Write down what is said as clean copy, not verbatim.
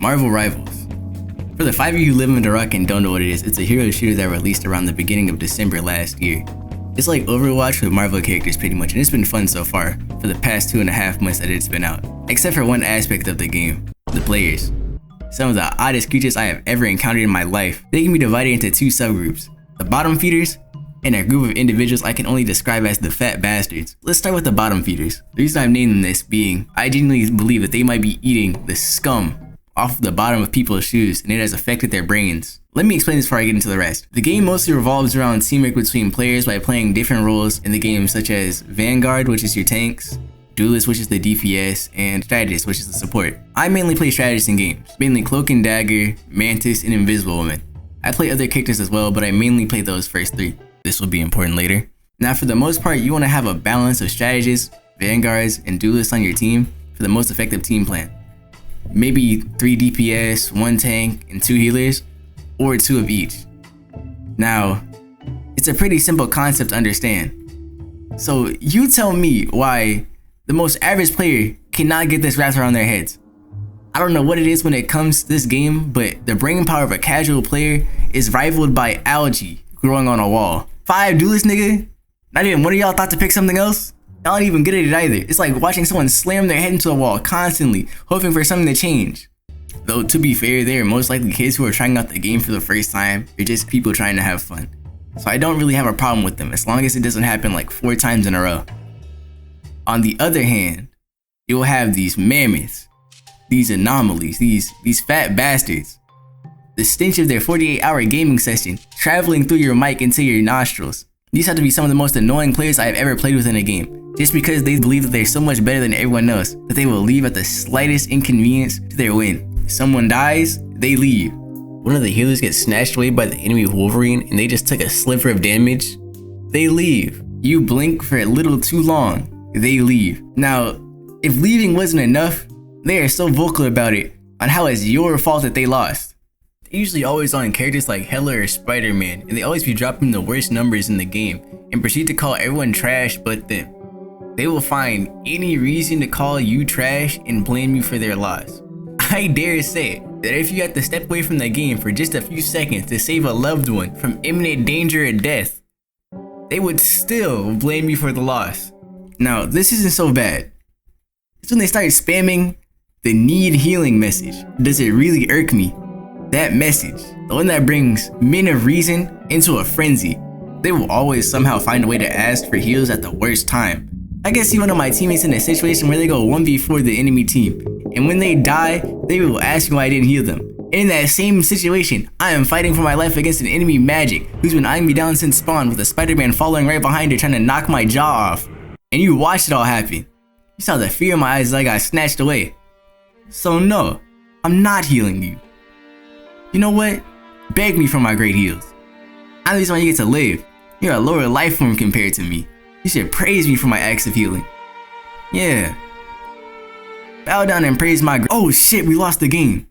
Marvel Rivals. For the 5 of you who live in Iraq and don't know what it is, it's a hero shooter that released around the beginning of December last year. It's like Overwatch with Marvel characters pretty much, and it's been fun so far for the past 2.5 months that it's been out. Except for one aspect of the game, the players. Some of the oddest creatures I have ever encountered in my life. They can be divided into two subgroups, the bottom feeders, and a group of individuals I can only describe as the fat bastards. Let's start with the bottom feeders. The reason I'm naming this being, I genuinely believe that they might be eating the scum off the bottom of people's shoes, and it has affected their brains. Let me explain this before I get into the rest. The game mostly revolves around teamwork between players by playing different roles in the game, such as Vanguard, which is your tanks, Duelist, which is the DPS, and Strategist, which is the support. I mainly play Strategist in games, mainly Cloak and Dagger, Mantis, and Invisible Woman. I play other characters as well, but I mainly play those first three. This will be important later. Now, for the most part, you want to have a balance of Strategists, Vanguards, and Duelists on your team for the most effective team plan. Maybe 3 DPS, 1 tank, and 2 healers, or 2 of each. Now, it's a pretty simple concept to understand. So you tell me why the most average player cannot get this wrapped around their heads. I don't know what it is when it comes to this game, but the brain power of a casual player is rivaled by algae growing on a wall. 5 duelists, nigga? Not even one of y'all thought to pick something else? Y'all don't even good at it either. It's like watching someone slam their head into a wall constantly, hoping for something to change. Though to be fair, they are most likely kids who are trying out the game for the first time, or just people trying to have fun. So I don't really have a problem with them, as long as it doesn't happen like 4 times in a row. On the other hand, you will have these mammoths, these anomalies, these fat bastards. The stench of their 48-hour gaming session traveling through your mic into your nostrils. These have to be some of the most annoying players I have ever played with in a game, just because they believe that they're so much better than everyone else that they will leave at the slightest inconvenience to their win. If someone dies, they leave. One of the healers gets snatched away by the enemy Wolverine and they just took a sliver of damage, they leave. You blink for a little too long, they leave. Now, if leaving wasn't enough, they are so vocal about it on how it's your fault that they lost. They're usually always on characters like Hela or Spider-Man, and they always be dropping the worst numbers in the game and proceed to call everyone trash but them. They will find any reason to call you trash and blame you for their loss. I dare say that if you had to step away from the game for just a few seconds to save a loved one from imminent danger or death, they would still blame you for the loss. Now, this isn't so bad. It's when they start spamming the need healing message. Does it really irk me? That message, the one that brings men of reason into a frenzy. They will always somehow find a way to ask for heals at the worst time. I can see one of my teammates in a situation where they go 1v4 the enemy team, and when they die, they will ask me why I didn't heal them. In that same situation, I am fighting for my life against an enemy Magic, who's been eyeing me down since spawn with a Spider-Man following right behind her trying to knock my jaw off. And you watched it all happen. You saw the fear in my eyes as I got snatched away. So no, I'm not healing you. You know what? Beg me for my great heals. I'm the reason why you get to live. You're a lower life form compared to me. You should praise me for my acts of healing. Yeah. Bow down and praise my— oh shit, we lost the game.